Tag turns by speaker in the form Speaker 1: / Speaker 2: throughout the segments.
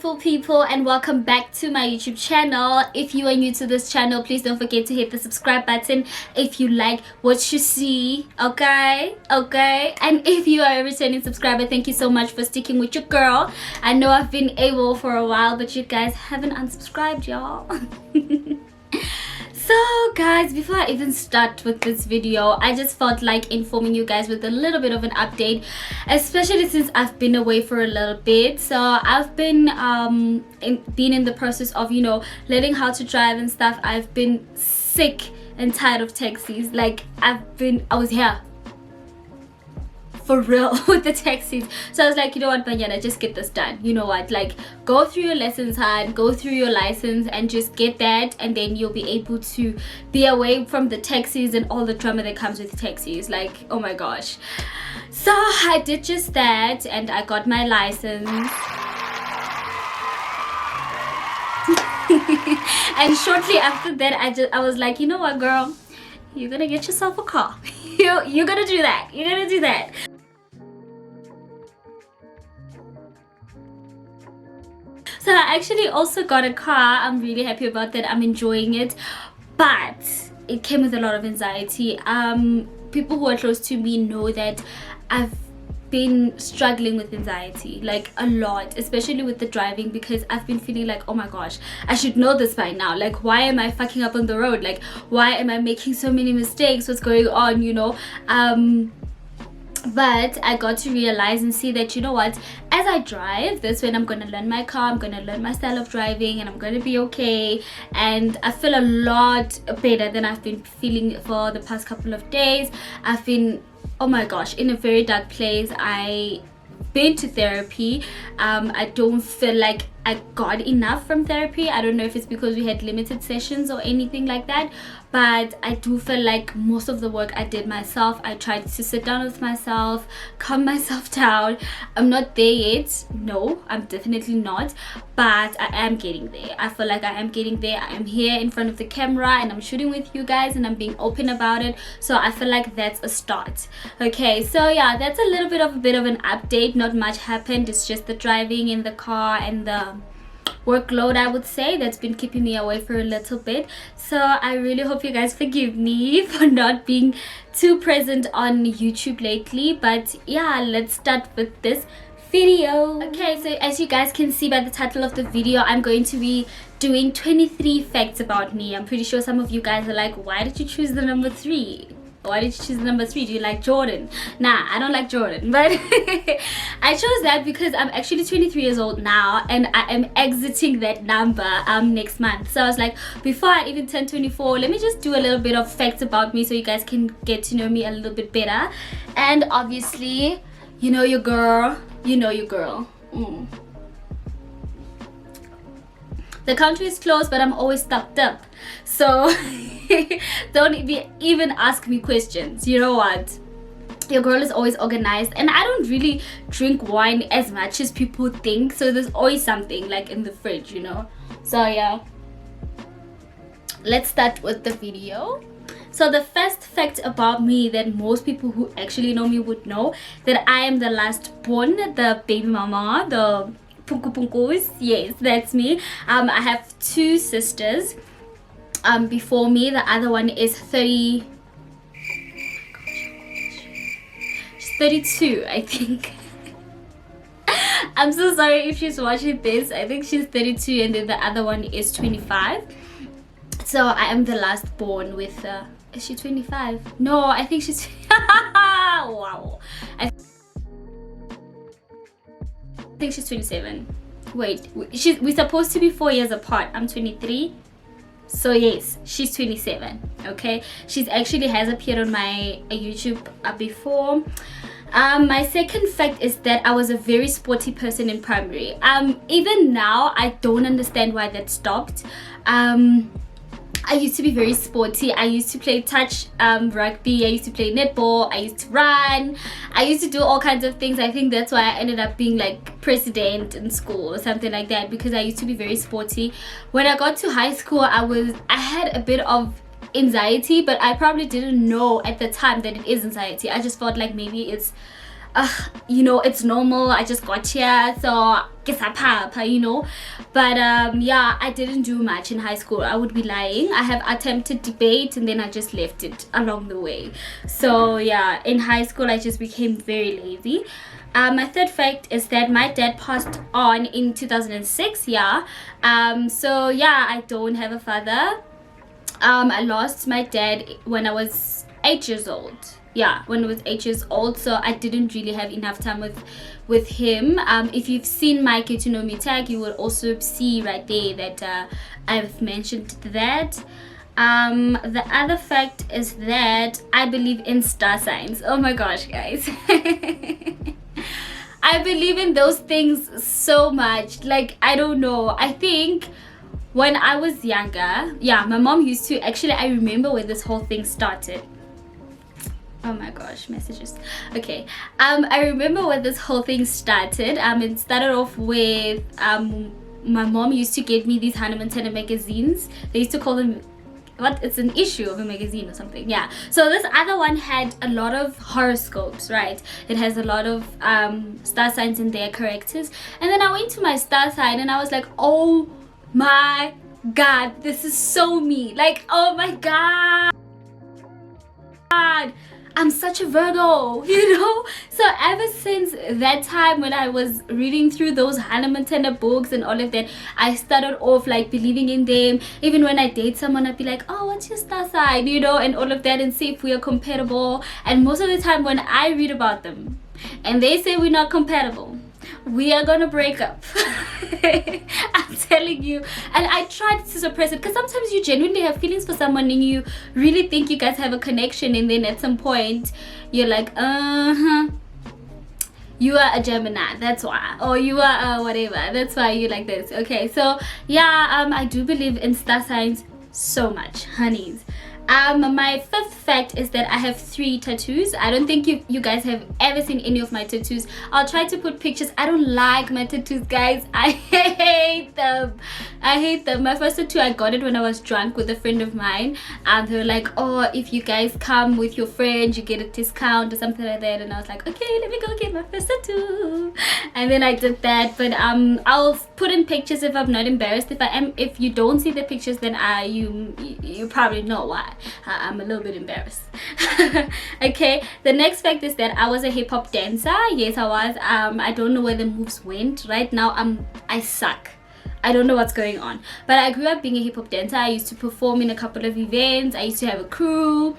Speaker 1: beautiful people, and welcome back to my YouTube channel. If you are new to this channel, please don't forget to hit the subscribe button if you like what you see. Okay, and if you are a returning subscriber, thank you so much for sticking with your girl. I know I've been able for a while, but you guys haven't unsubscribed, y'all. So guys, before I even start with this video, I just felt like informing you guys with a little bit of an update, especially since I've been away for a little bit. So I've been in the process of, you know, learning how to drive and stuff. I've been sick and tired of taxis. Like I was here for real with the taxis. So I was like, you know what, Banyana, just get this done. You know what, like go through your lessons hard, go through your license and just get that, and then you'll be able to be away from the taxis and all the drama that comes with taxis. Like, oh my gosh. So I did just that and I got my license. And shortly after that, I was like, you know what, girl, you're gonna get yourself a car. You're gonna do that. You're gonna do that. So I actually also got a car. I'm really happy about that. I'm enjoying it, but it came with a lot of anxiety. People who are close to me know that I've been struggling with anxiety, like a lot, especially with the driving, because I've been feeling like, oh my gosh, I should know this by now. Like, why am I fucking up on the road? Like, why am I making so many mistakes? What's going on, you know? But I got to realize and see that, you know what, as I drive, that's when I'm gonna learn my car, I'm gonna learn my style of driving, and I'm gonna be okay. And I feel a lot better than I've been feeling for the past couple of days. I've been, oh my gosh, in a very dark place. I've been to therapy. I don't feel like I got enough from therapy. I don't know if it's because we had limited sessions or anything like that, but I do feel like most of the work I did myself. I tried to sit down with myself, calm myself down. I'm not there yet. No, I'm definitely not, but I am getting there. I feel like I am getting there. I am here in front of the camera and I'm shooting with you guys and I'm being open about it. So I feel like that's a start. Okay, so yeah, that's a little bit of an update. Not much happened. It's just the driving in the car and the workload, I would say, that's been keeping me away for a little bit. So I really hope you guys forgive me for not being too present on YouTube lately. But yeah, let's start with this video. Okay, so as you guys can see by the title of the video, I'm going to be doing 23 facts about me. I'm pretty sure some of you guys are like, why did you choose the number 3? Why did you choose the number 3? Do you like Jordan? Nah, I don't like Jordan, but I chose that because I'm actually 23 years old now and I am exiting that number next month. So I was like, before I even turn 24, let me just do a little bit of facts about me so you guys can get to know me a little bit better. And obviously, you know your girl. The country is closed, but I'm always stocked up. So don't even ask me questions. You know what? Your girl is always organized, and I don't really drink wine as much as people think. So there's always something like in the fridge, you know. So yeah, let's start with the video. So the first fact about me that most people who actually know me would know, that I am the last born, the baby mama, the Punku Punkus. Yes, that's me. I have 2 sisters before me. The other one is 30. She's 32, I think. I'm so sorry if she's watching this. I think she's 32 and then the other one is 25. So I am the last born with is she 25? No, I think she's wow. I think she's 27. Wait, we're supposed to be 4 years apart. I'm 23, so yes, she's 27. Okay, she's actually has appeared on my YouTube before. My second fact is that I was a very sporty person in primary. Even now I don't understand why that stopped. I used to be very sporty. I used to play touch rugby. I used to play netball. I used to run. I used to do all kinds of things. I think that's why I ended up being like president in school or something like that, because I used to be very sporty. When I got to high school, I had a bit of anxiety, but I probably didn't know at the time that it is anxiety. I just felt like maybe it's you know, it's normal, I just got here, so guess you know. But yeah, I didn't do much in high school. I would be lying. I have attempted debate and then I just left it along the way. So yeah, in high school I just became very lazy. My third fact is that my dad passed on in 2006. Yeah. So yeah, I don't have a father. I lost my dad when I was 8 years old. Yeah, when I was 8 years old, so I didn't really have enough time with him. If you've seen my Get to Know Me tag, you will also see right there that I've mentioned that. The other fact is that I believe in star signs. Oh my gosh, guys. I believe in those things so much. Like, I don't know, I think when I was younger, yeah, my mom used to, actually I remember when this whole thing started. Oh my gosh, messages. Okay, I remember when this whole thing started. It started off with my mom used to get me these Hannah Montana magazines. They used to call them, what, it's an issue of a magazine or something. Yeah, so this other one had a lot of horoscopes, right? It has a lot of star signs in their characters. And then I went to my star sign and I was like, oh my god, this is so me. Like, oh my god, I'm such a Virgo, you know. So ever since that time when I was reading through those Hannah Montana books and all of that, I started off like believing in them. Even when I date someone, I'd be like, oh, what's your star sign, you know, and all of that, and see if we are compatible. And most of the time when I read about them and they say we're not compatible, we are gonna break up. I'm telling you. And I tried to suppress it, because sometimes you genuinely have feelings for someone and you really think you guys have a connection, and then at some point you're like, you are a Gemini, that's why, or you are whatever, that's why you like this. Okay, so yeah, I do believe in star signs so much, honeys. My fifth fact is that I have 3 tattoos. I don't think you guys have ever seen any of my tattoos. I'll try to put pictures. I don't like my tattoos, guys. I hate them. I hate them. My first tattoo, I got it when I was drunk with a friend of mine, and they were like, oh, if you guys come with your friend, you get a discount or something like that. And I was like, okay, let me go get my first tattoo. And then I did that. But I'll put in pictures if I'm not embarrassed. If I am, if you don't see the pictures, then you probably know why. I'm a little bit embarrassed. Okay, the next fact is that I was a hip-hop dancer. Yes, I was. I don't know where the moves went. Right now I suck. I don't know what's going on, but I grew up being a hip-hop dancer. I used to perform in a couple of events. I used to have a crew.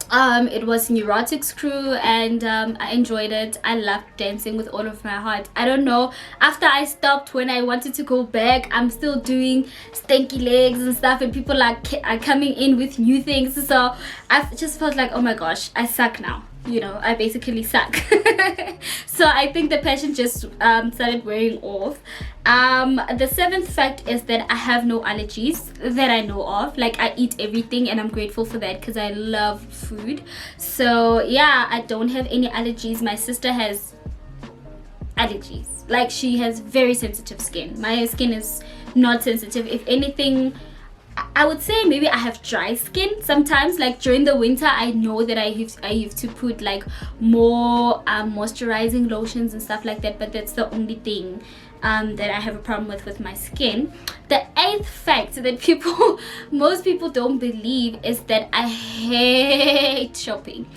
Speaker 1: It was Neurotic's crew, and I enjoyed it. I loved dancing with all of my heart. I don't know, after I stopped, when I wanted to go back, I'm still doing stanky legs and stuff, and people are coming in with new things. So I just felt like, oh my gosh, I suck now, you know, I basically suck. So I think the passion just started wearing off. The 7th fact is that I have no allergies that I know of. Like, I eat everything, and I'm grateful for that because I love food. So yeah, I don't have any allergies. My sister has allergies. Like, she has very sensitive skin. My skin is not sensitive. If anything, I would say maybe I have dry skin sometimes. Like during the winter, I know that I have to put like more moisturizing lotions and stuff like that, but that's the only thing that I have a problem with my skin. The 8th fact that most people don't believe is that I hate shopping.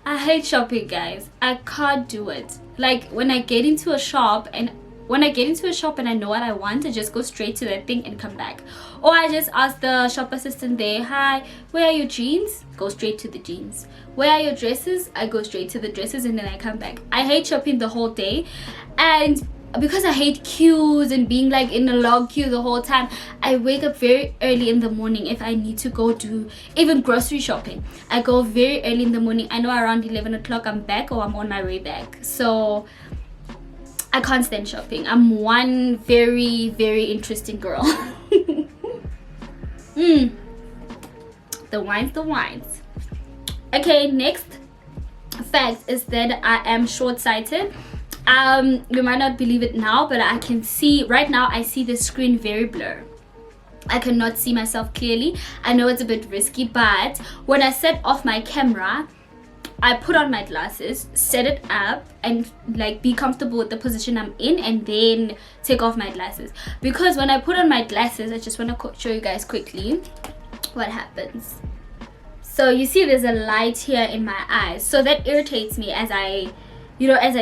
Speaker 1: I hate shopping, guys. I can't do it. Like, when I get into a shop and I know what I want, I just go straight to that thing and come back. Or I just ask the shop assistant there, hi, where are your jeans? Go straight to the jeans. Where are your dresses? I go straight to the dresses, and then I come back. I hate shopping the whole day, and because I hate queues and being like in a long queue the whole time, I wake up very early in the morning if I need to go do even grocery shopping. I go very early in the morning. I know around 11 o'clock I'm back, or I'm on my way back. So I can't stand shopping. I'm one very, very interesting girl. The wines. Okay, next fact is that I am short-sighted. You might not believe it now, but I can see right now, I see the screen very blur. I cannot see myself clearly. I know it's a bit risky, but when I set off my camera, I put on my glasses, set it up, and like be comfortable with the position I'm in, and then take off my glasses. Because when I put on my glasses, I just want to show you guys quickly what happens. So you see there's a light here in my eyes, so that irritates me as I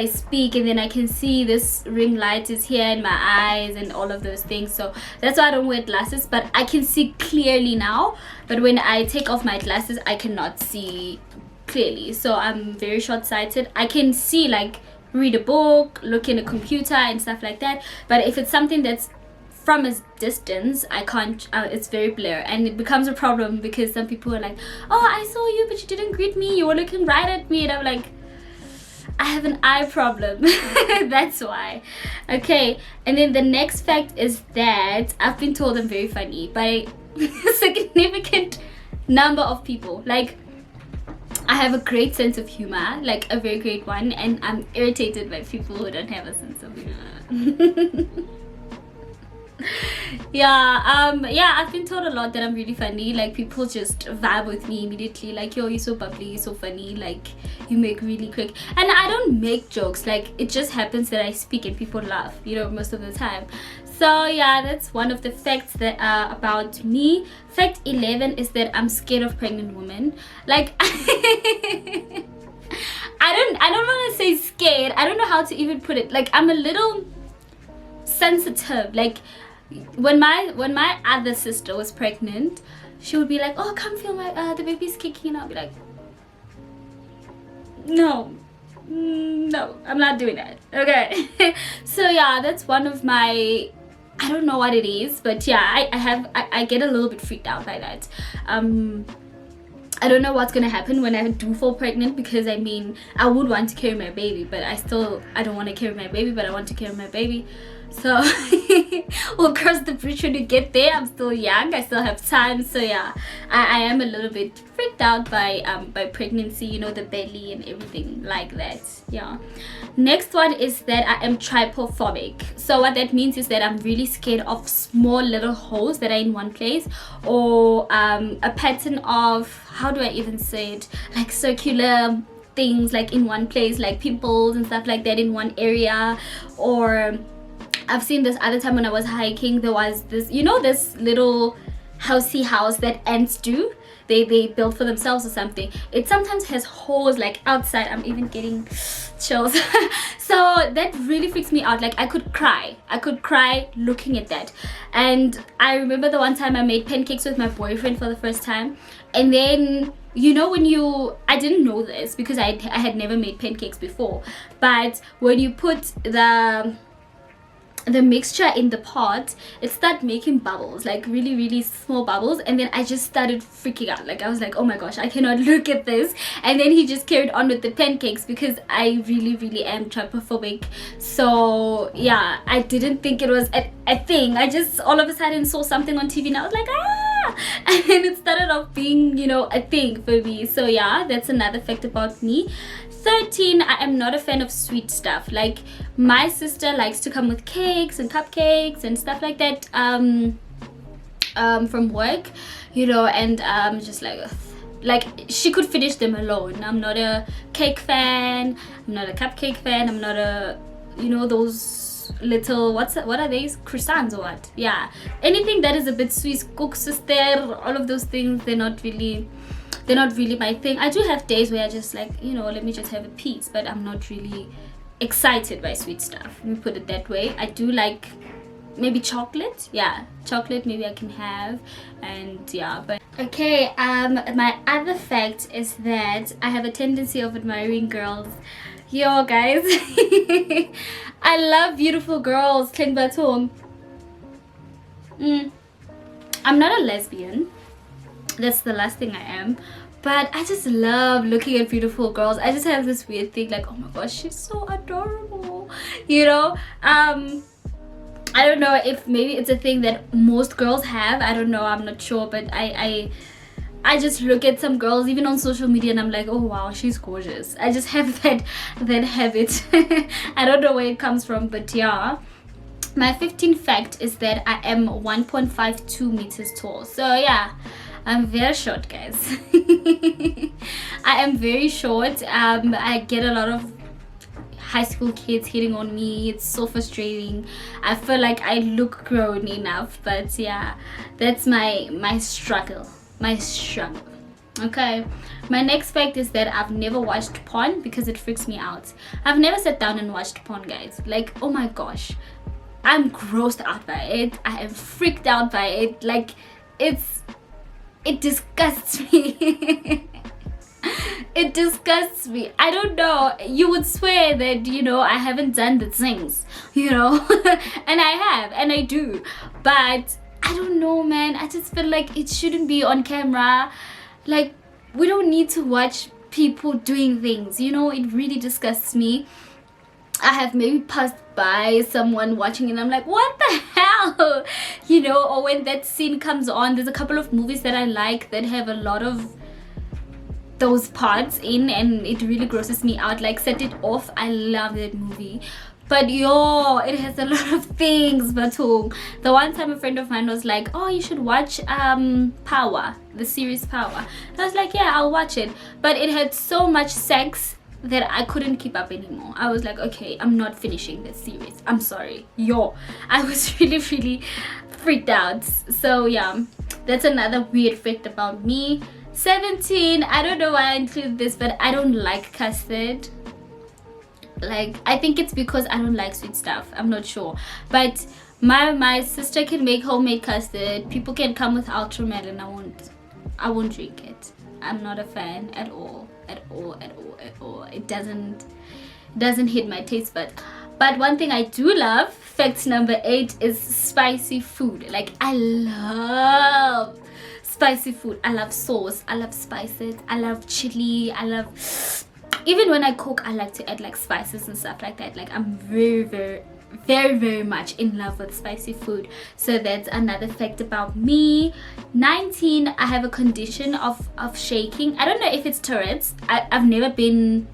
Speaker 1: speak, and then I can see this ring light is here in my eyes and all of those things. So that's why I don't wear glasses, but I can see clearly now. But when I take off my glasses, I cannot see clearly. So I'm very short-sighted. I can see, like, read a book, look in a computer and stuff like that. But if it's something that's from a distance, I can't, it's very blur, and it becomes a problem because some people are like, oh, I saw you but you didn't greet me, you were looking right at me, and I'm like, I have an eye problem. That's why. Okay, and then the next fact is that I've been told I'm very funny by a significant number of people. Like, I have a great sense of humor, like a very great one, and I'm irritated by people who don't have a sense of humor. Yeah, I've been told a lot that I'm really funny. Like, people just vibe with me immediately, like, yo, you're so bubbly, you're so funny, like, you make really quick. And I don't make jokes, like, it just happens that I speak and people laugh, most of the time. So yeah, that's one of the facts that are about me. Fact 11 is that I'm scared of pregnant women. Like, I don't want to say scared, I don't know how to even put it. Like, I'm a little sensitive. Like, when my other sister was pregnant, she would be like, oh, come feel my the baby's kicking, and I'll be like, no, I'm not doing that. Okay. So yeah, that's one of my, I don't know what it is, but yeah, I get a little bit freaked out by that. I don't know what's gonna happen when I do fall pregnant, because I mean, I would want to carry my baby, but I don't want to carry my baby, but I want to carry my baby. So we'll cross the bridge when we get there. I'm still young, I still have time. So yeah, I am a little bit freaked out by pregnancy, the belly and everything like that. Yeah. Next one is that I am trypophobic. So what that means is that I'm really scared of small little holes that are in one place, or a pattern of, how do I even say it, like circular things like in one place, like pimples and stuff like that in one area. Or I've seen this other time when I was hiking, there was this, this little housey house that ants do. They build for themselves or something. It sometimes has holes like outside. I'm even getting chills. So that really freaks me out. Like, I could cry looking at that. And I remember the one time I made pancakes with my boyfriend for the first time, and then I didn't know this because I had never made pancakes before, but when you put the mixture in the pot, it started making bubbles, like really, really small bubbles, and then I just started freaking out. Like, I was like, oh my gosh, I cannot look at this. And then he just carried on with the pancakes, because I really, really am trypophobic. So yeah, I didn't think it was a thing. I just all of a sudden saw something on TV and I was like, ah, and then it started off being, a thing for me. So yeah, that's another fact about me. 13, I am not a fan of sweet stuff. Like, my sister likes to come with cakes and cupcakes and stuff like that from work, and just like she could finish them alone. I'm not a cake fan, I'm not a cupcake fan, I'm not a, those little, what are these, croissants or what? Yeah, anything that is a bit sweet, cook sister, all of those things, they're not really my thing. I do have days where I just like, let me just have a piece, but I'm not really excited by sweet stuff. Let me put it that way. I do like maybe chocolate. Yeah, chocolate maybe I can have, and yeah, but okay. My other fact is that I have a tendency of admiring girls. Yo guys, I love beautiful girls. I'm not a lesbian, that's the last thing I am, but I just love looking at beautiful girls. I just have this weird thing, like, oh my gosh, she's so adorable, I don't know if maybe it's a thing that most girls have, I don't know, I'm not sure, but I just look at some girls even on social media and I'm like, oh wow, she's gorgeous. I just have that habit. I don't know where it comes from, but yeah. My 15th fact is that I am 1.52 meters tall. So yeah, I'm very short, guys. I am very short. I get a lot of high school kids hitting on me. It's so frustrating. I feel like I look grown enough, but yeah, that's my struggle. Okay, my next fact is that I've never watched porn because it freaks me out. I've never sat down and watched porn, guys. Like, oh my gosh, I'm grossed out by it. I am freaked out by it. Like, it disgusts me. It disgusts me. I don't know. You would swear that, you know, I haven't done the things, you know. And I have, and I do, but I don't know, man. I just feel like it shouldn't be on camera. Like, we don't need to watch people doing things, you know. It really disgusts me. I have maybe passed by someone watching and I'm like, what the hell, you know. Or when that scene comes on, there's a couple of movies that I like that have a lot of those parts in, and it really grosses me out. Like, Set It Off, I love that movie, but yo, it has a lot of things. But the one time a friend of mine was like, oh, you should watch Power, the series Power. And I was like, yeah, I'll watch it, but it had so much sex that I couldn't keep up anymore. I was like, okay, I'm not finishing this series, I'm sorry. Yo, I was really freaked out. So yeah, that's another weird fact about me. 17, I don't know why I include this, but I don't like custard. Like, I think it's because I don't like sweet stuff, I'm not sure. But my sister can make homemade custard. People can come with ultramelon. I won't drink it. I'm not a fan at all. It doesn't hit my taste bud. But one thing I do love, fact number 8, is spicy food. Like, I love spicy food. I love sauce, I love spices, I love chili, I love, even when I cook, I like to add like spices and stuff like that. Like, I'm very much in love with spicy food. So that's another fact about me. 19, I have a condition of shaking. I don't know if it's Tourette's. I've never been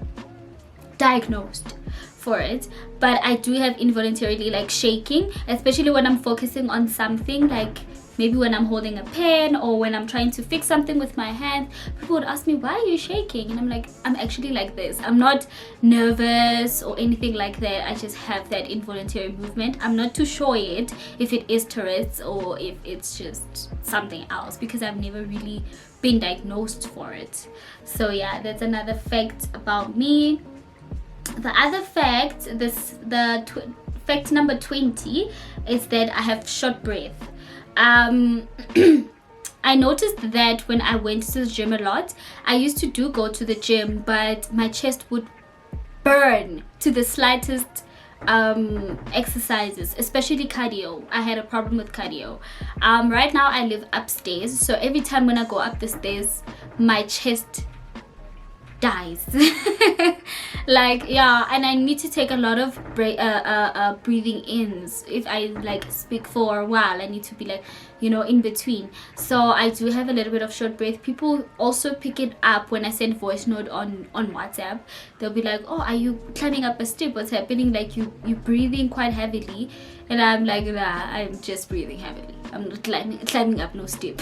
Speaker 1: diagnosed for it, but I do have involuntarily like shaking, especially when I'm focusing on something, like maybe when I'm holding a pen or when I'm trying to fix something with my hand. People would ask me, why are you shaking? And I'm like, I'm actually like this. I'm not nervous or anything like that. I just have that involuntary movement. I'm not too sure yet if it is Tourette's or if it's just something else, because I've never really been diagnosed for it. So yeah, that's another fact about me. The other fact, fact number 20, is that I have short breath. I noticed that when I went to the gym a lot. I used to go to the gym, but my chest would burn to the slightest exercises, especially cardio. I had a problem with cardio. Right now I live upstairs, so every time when I go up the stairs, my chest dies. Like, yeah, and I need to take a lot of breathing ins. If I like speak for a while, I need to be like, you know, in between. So I do have a little bit of short breath. People also pick it up when I send voice note on WhatsApp. They'll be like, oh, are you climbing up a step? What's happening? Like, you breathing quite heavily. And I'm like, nah, I'm just breathing heavily. I'm not climbing up no step.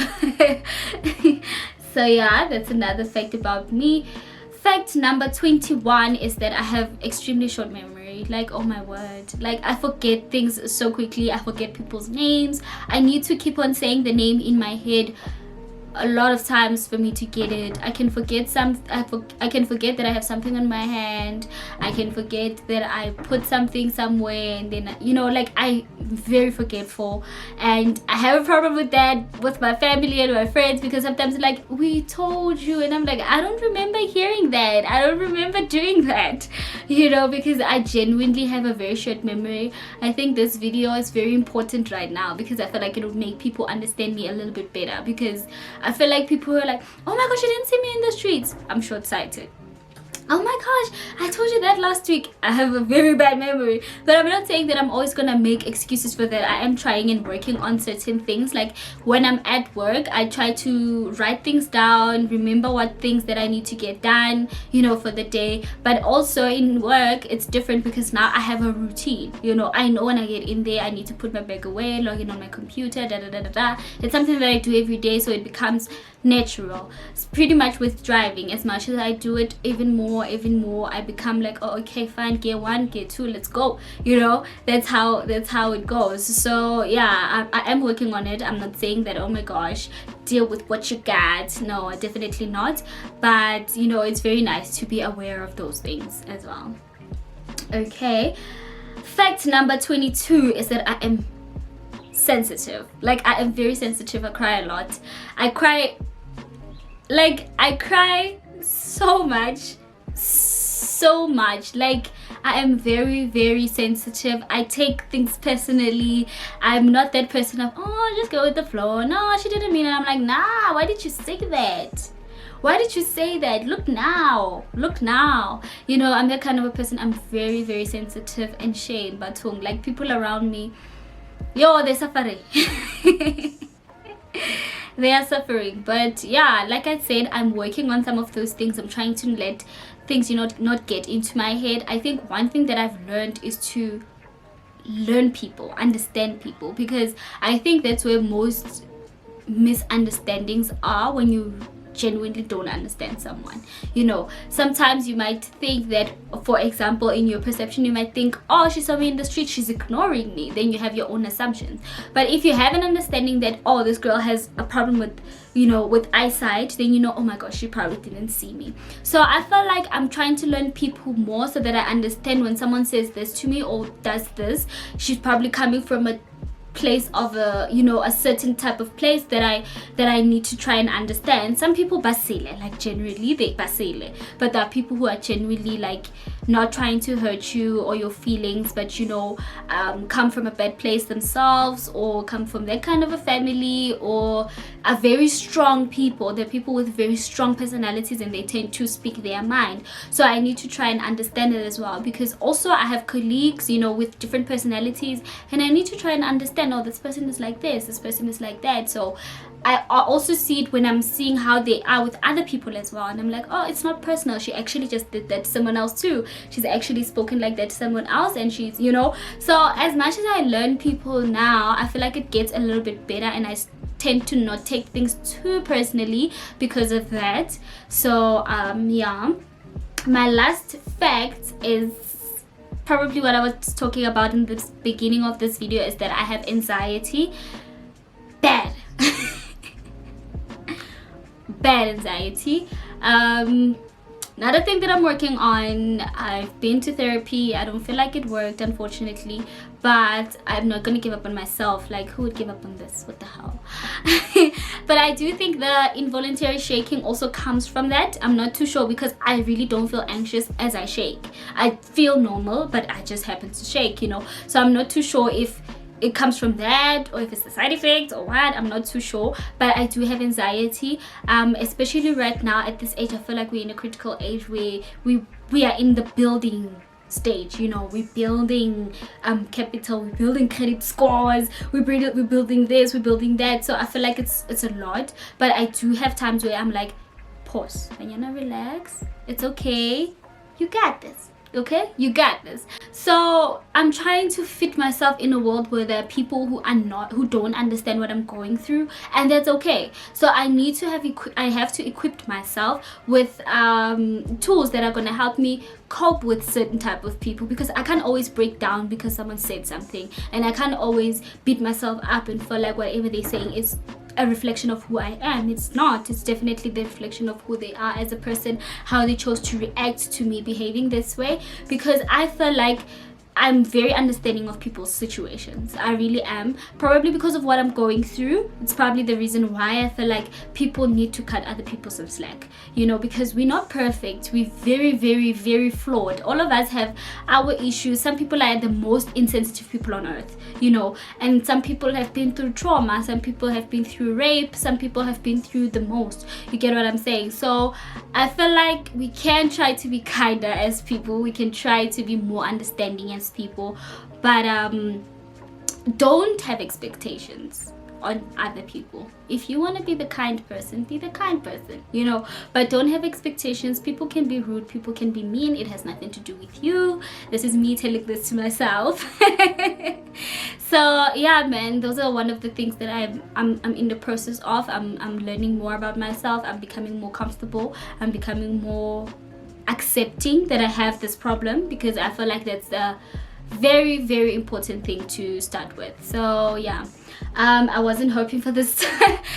Speaker 1: So yeah, that's another fact about me. Fact number 21 is that I have extremely short memory. Like, oh my word, like, I forget things so quickly. I forget people's names. I need to keep on saying the name in my head a lot of times for me to get it. I can forget I can forget that I have something on my hand. I can forget that I put something somewhere, and then, you know, like, I'm very forgetful, and I have a problem with that with my family and my friends, because sometimes they're like, we told you, and I'm like, I don't remember hearing that, I don't remember doing that, you know, because I genuinely have a very short memory. I think this video is very important right now, because I feel like it would make people understand me a little bit better, because I feel like people are like, oh my gosh, you didn't see me in the streets. I'm short-sighted. Oh my gosh, I told you that last week. I have a very bad memory, but I'm not saying that I'm always gonna make excuses for that. I am trying and working on certain things. Like when I'm at work, I try to write things down, remember what things that I need to get done, you know, for the day. But also in work, it's different because now I have a routine. You know, I know when I get in there, I need to put my bag away, log in on my computer, da da da da da. It's something that I do every day, so it becomes natural. It's pretty much with driving. As much as I do it even more, I become like, oh, okay, fine, gear 1, gear 2, let's go. You know, that's how it goes. So yeah, I am working on it. I'm not saying that, oh my gosh, deal with what you got. No, definitely not. But you know, it's very nice to be aware of those things as well. Okay, fact number 22 is that I am sensitive. Like I am very sensitive. I cry a lot. I cry so much. Like I am very, very sensitive. I take things personally. I'm not that person of, oh, just go with the flow. No, she didn't mean it. I'm like, nah, why did you say that? Why did you say that? Look now. You know, I'm that kind of a person. I'm very, very sensitive and shame, but like people around me, yo, they're suffering. They are suffering. But yeah, like I said, I'm working on some of those things. I'm trying to let things, you know, not get into my head. I think one thing that I've learned is to learn people, understand people, because I think that's where most misunderstandings are, when you genuinely don't understand someone. You know, sometimes you might think that, for example, in your perception, you might think, oh, she saw me in the street, she's ignoring me. Then you have your own assumptions. But if you have an understanding that, oh, this girl has a problem with, you know, with eyesight, then you know, oh my gosh, she probably didn't see me. So I feel like I'm trying to learn people more, so that I understand when someone says this to me or does this, she's probably coming from a place of a, you know, a certain type of place that I need to try and understand. Some people basile, like generally they basile, but there are people who are genuinely like not trying to hurt you or your feelings, but you know, come from a bad place themselves, or come from that kind of a family, or are very strong people. They're people with very strong personalities, and they tend to speak their mind. So I need to try and understand it as well, because also I have colleagues, you know, with different personalities, and I need to try and understand, oh, this person is like this person is like that. So I also see it when I'm seeing how they are with other people as well, and I'm like, oh, it's not personal, she actually just did that to someone else too. She's actually spoken like that to someone else, and she's, you know. So as much as I learn people now, I feel like it gets a little bit better, and I tend to not take things too personally because of that. So yeah, my last fact is probably what I was talking about in the beginning of this video, is that I have anxiety. Bad anxiety. Another thing that I'm working on, I've been to therapy. I don't feel like it worked, unfortunately, but I'm not gonna give up on myself. Like, who would give up on this? What the hell? But I do think the involuntary shaking also comes from that. I'm not too sure, because I really don't feel anxious as I shake. I feel normal, but I just happen to shake, you know. So I'm not too sure if it comes from that, or if it's the side effects or what. I'm not too sure, but I do have anxiety, especially right now at this age. I feel like we're in a critical age where we are in the building stage, you know. We're building capital, we're building credit scores, we're building this, we're building that. So I feel like it's a lot, but I do have times where I'm like, pause, Banyana, relax, it's okay, you got this. Okay, you got this. So I'm trying to fit myself in a world where there are people who don't understand what I'm going through, and that's okay. So I need to have to equip myself with tools that are going to help me cope with certain type of people, because I can't always break down because someone said something, and I can't always beat myself up and feel like whatever they're saying is a reflection of who I am. It's not. It's definitely the reflection of who they are as a person, how they chose to react to me behaving this way. Because I feel like I'm very understanding of people's situations. I really am. Probably because of what I'm going through. It's probably the reason why I feel like people need to cut other people some slack. You know, because we're not perfect. We're very, very, very flawed. All of us have our issues. Some people are the most insensitive people on earth, you know. And some people have been through trauma. Some people have been through rape. Some people have been through the most. You get what I'm saying? So I feel like we can try to be kinder as people. We can try to be more understanding as people, but don't have expectations on other people. If you want to be the kind person, be the kind person, you know, but don't have expectations. People can be rude, people can be mean. It has nothing to do with you. This is me telling this to myself. So yeah, man, those are one of the things that I'm in the process of. I'm learning more about myself. I'm becoming more comfortable. I'm becoming more accepting that I have this problem, because I feel like that's a very, very important thing to start with. So yeah, I wasn't hoping for this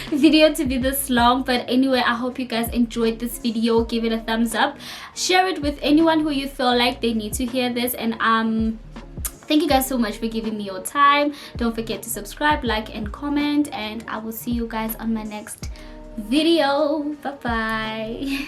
Speaker 1: video to be this long, but anyway, I hope you guys enjoyed this video. Give it a thumbs up, share it with anyone who you feel like they need to hear this, and thank you guys so much for giving me your time. Don't forget to subscribe, like, and comment, and I will see you guys on my next video. Bye bye.